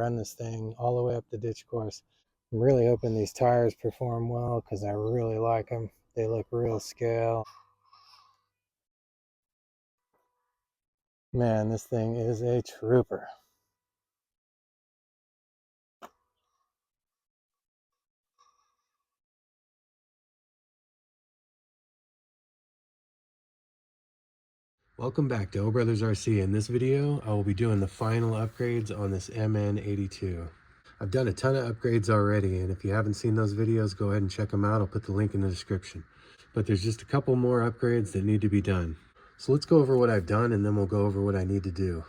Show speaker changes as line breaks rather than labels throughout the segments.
run this thing all the way up the ditch course. I'm really hoping these tires perform well because I really like them. They look real scale. Man, this thing is a trooper. Welcome back to O Brothers RC. In this video, I will be doing the final upgrades on this MN-82. I've done a ton of upgrades already, and if you haven't seen those videos, go ahead and check them out. I'll put the link in the description. But there's just a couple more upgrades that need to be done. So let's go over what I've done, and then we'll go over what I need to do.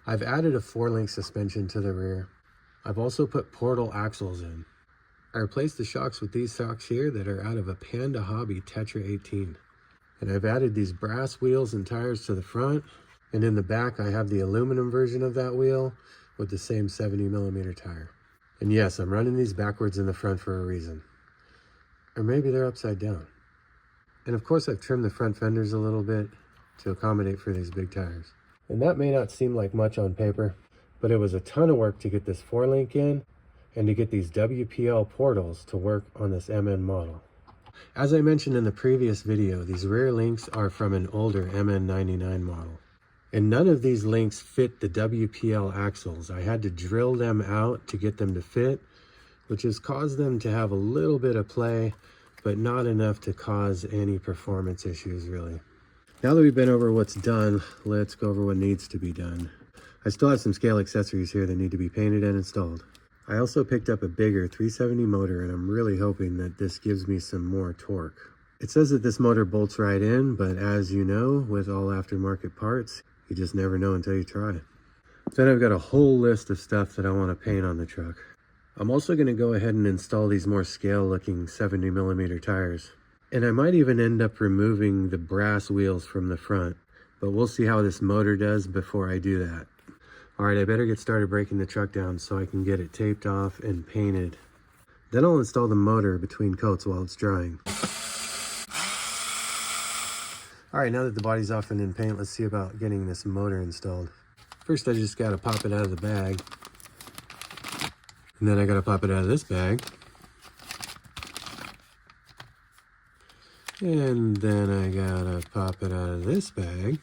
I've added a 4-link suspension to the rear. I've also put portal axles in. I replaced the shocks with these shocks here that are out of a Panda Hobby Tetra 18. And I've added these brass wheels and tires to the front, and in the back I have the aluminum version of that wheel with the same 70mm tire. And yes, I'm running these backwards in the front for a reason. Or maybe they're upside down. And of course I've trimmed the front fenders a little bit to accommodate for these big tires. And that may not seem like much on paper, but it was a ton of work to get this 4-link in and to get these WPL portals to work on this MN model. As I mentioned in the previous video, these rear links are from an older MN-99 model. And none of these links fit the WPL axles. I had to drill them out to get them to fit, which has caused them to have a little bit of play, but not enough to cause any performance issues really. Now that we've been over what's done, let's go over what needs to be done. I still have some scale accessories here that need to be painted and installed. I also picked up a bigger 370 motor, and I'm really hoping that this gives me some more torque. It says that this motor bolts right in, but as you know, with all aftermarket parts, you just never know until you try it. Then I've got a whole list of stuff that I want to paint on the truck. I'm also going to go ahead and install these more scale looking 70mm tires. And I might even end up removing the brass wheels from the front, but we'll see how this motor does before I do that. Alright, I better get started breaking the truck down so I can get it taped off and painted. Then I'll install the motor between coats while it's drying. Alright, now that the body's off and in paint, let's see about getting this motor installed. First I just gotta pop it out of the bag. And then I gotta pop it out of this bag. And then I gotta pop it out of this bag.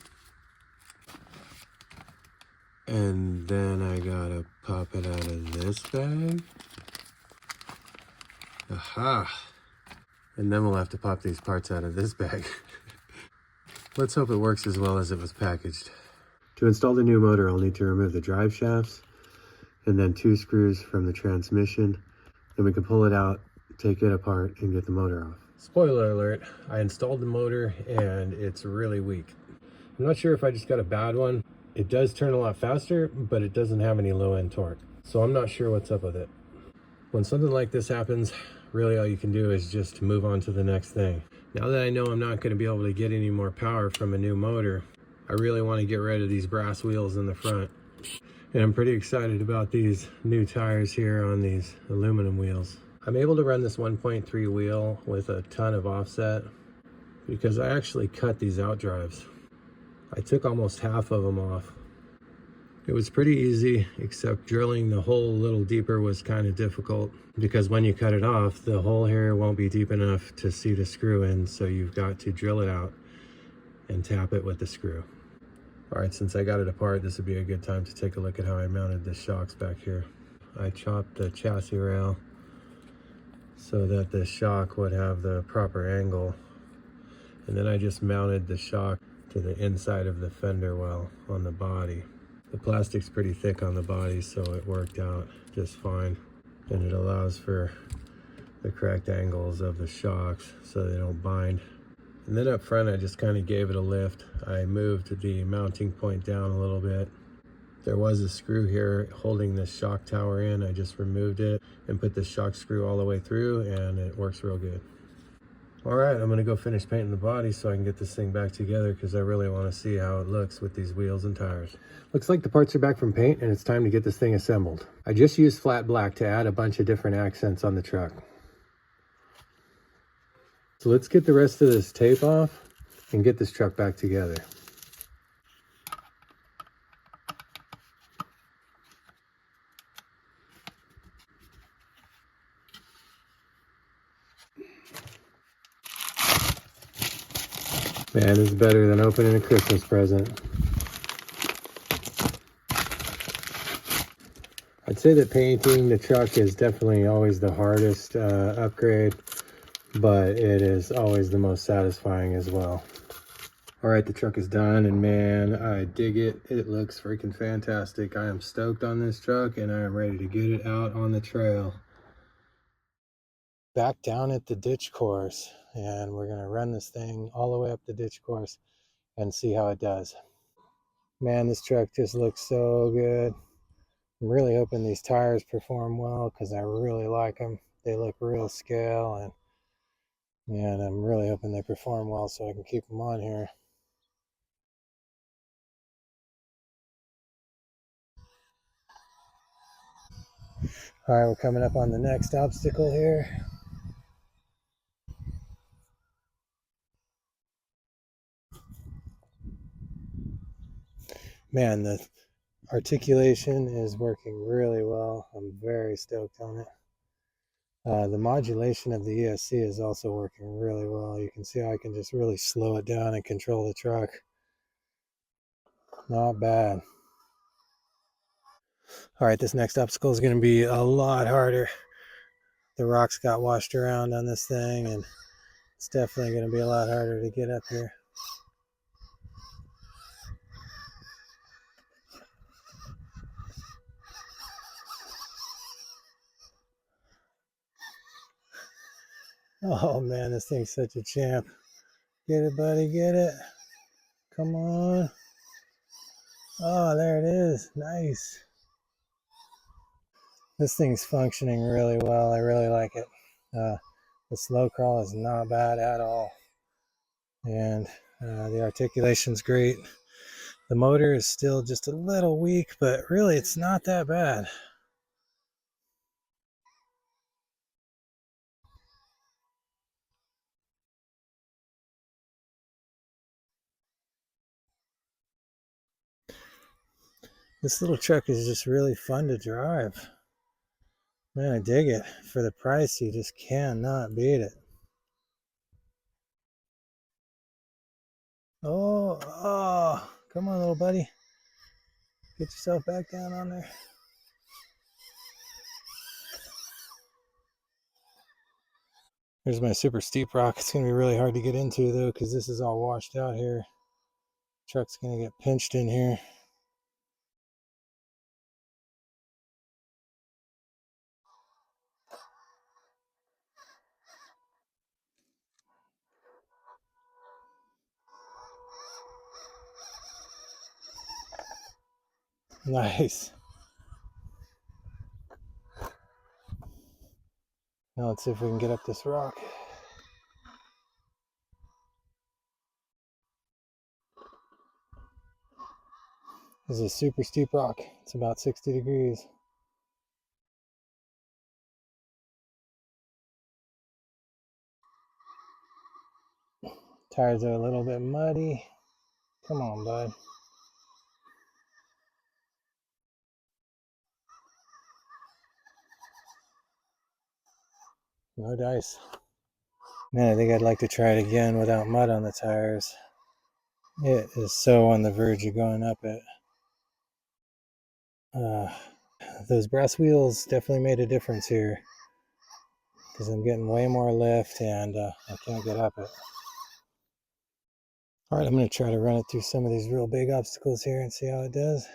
And then I gotta pop it out of this bag. Aha! And then we'll have to pop these parts out of this bag. Let's hope it works as well as it was packaged. To install the new motor, I'll need to remove the drive shafts and then 2 screws from the transmission. Then we can pull it out, take it apart, and get the motor off. Spoiler alert, I installed the motor and it's really weak. I'm not sure if I just got a bad one. It does turn a lot faster, but it doesn't have any low-end torque. So I'm not sure what's up with it. When something like this happens, really all you can do is just move on to the next thing. Now that I know I'm not going to be able to get any more power from a new motor, I really want to get rid of these brass wheels in the front. And I'm pretty excited about these new tires here on these aluminum wheels. I'm able to run this 1.3 wheel with a ton of offset because I actually cut these out drives. I took almost half of them off. It was pretty easy, except drilling the hole a little deeper was kind of difficult because when you cut it off, the hole here won't be deep enough to see the screw in, so you've got to drill it out and tap it with the screw. All right, since I got it apart, this would be a good time to take a look at how I mounted the shocks back here. I chopped the chassis rail so that the shock would have the proper angle, and then I just mounted the shock to the inside of the fender well on the body. The plastic's pretty thick on the body, so it worked out just fine. And it allows for the correct angles of the shocks so they don't bind. And then up front, I just kind of gave it a lift. I moved the mounting point down a little bit. There was a screw here holding this shock tower in. I just removed it and put the shock screw all the way through, and it works real good. All right, I'm gonna go finish painting the body so I can get this thing back together because I really want to see how it looks with these wheels and tires. Looks like the parts are back from paint and it's time to get this thing assembled. I just used flat black to add a bunch of different accents on the truck. So let's get the rest of this tape off and get this truck back together. Man, this is better than opening a Christmas present. I'd say that painting the truck is definitely always the hardest upgrade, but it is always the most satisfying as well. All right, the truck is done, and man, I dig it. It looks freaking fantastic. I am stoked on this truck, and I am ready to get it out on the trail. Back down at the ditch course, and we're gonna run this thing all the way up the ditch course and see how it does. Man, this truck just looks so good. I'm really hoping these tires perform well because I really like them. They look real scale, and man, I'm really hoping they perform well so I can keep them on here. All right, we're coming up on the next obstacle here. Man, the articulation is working really well. I'm very stoked on it. The modulation of the ESC is also working really well. You can see how I can just really slow it down and control the truck. Not bad. All right, this next obstacle is going to be a lot harder. The rocks got washed around on this thing, and it's definitely going to be a lot harder to get up here. Oh man, this thing's such a champ. Get it, buddy, get it. Come on. Oh, there it is. Nice. This thing's functioning really well. I really like it. The slow crawl is not bad at all. And the articulation's great. The motor is still just a little weak, but really it's not that bad. This little truck is just really fun to drive. Man, I dig it. For the price, you just cannot beat it. Oh, come on, little buddy. Get yourself back down on there. Here's my super steep rock. It's going to be really hard to get into, though, because this is all washed out here. Truck's going to get pinched in here. Nice. Now let's see if we can get up this rock. This is a super steep rock. It's about 60 degrees. Tires are a little bit muddy. Come on, bud. No dice. Man, I think I'd like to try it again without mud on the tires. It is so on the verge of going up it. Those brass wheels definitely made a difference here because I'm getting way more lift and I can't get up it. All right, I'm going to try to run it through some of these real big obstacles here and see how it does.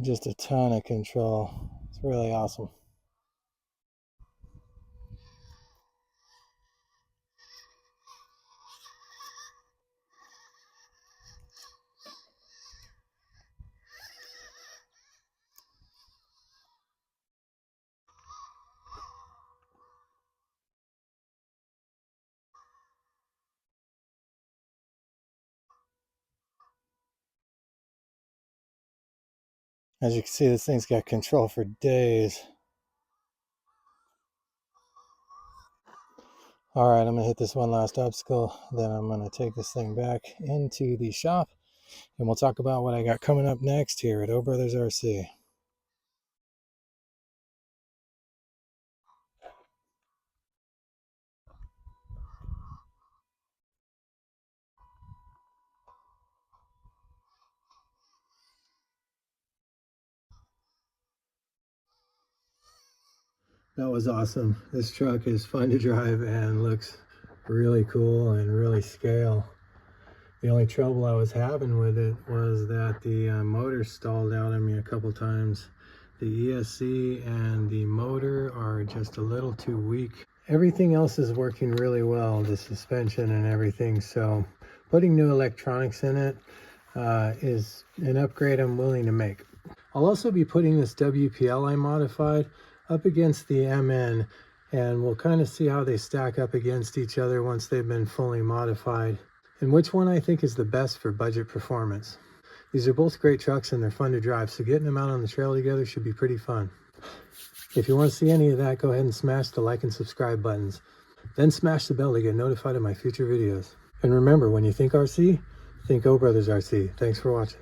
Just a ton of control. It's really awesome. As you can see, this thing's got control for days. All right, I'm gonna hit this one last obstacle, then I'm gonna take this thing back into the shop, and we'll talk about what I got coming up next here at O Brothers RC. That was awesome. This truck is fun to drive and looks really cool and really scale. The only trouble I was having with it was that the motor stalled out on me a couple times. The ESC and the motor are just a little too weak. Everything else is working really well, the suspension and everything, so putting new electronics in it is an upgrade I'm willing to make. I'll also be putting this WPL I modified up against the MN, and we'll kind of see how they stack up against each other once they've been fully modified, and which one I think is the best for budget performance. These are both great trucks and they're fun to drive, so getting them out on the trail together should be pretty fun. If you want to see any of that, go ahead and smash the like and subscribe buttons. Then smash the bell to get notified of my future videos. And remember, when you think RC, think O Brothers RC. Thanks for watching.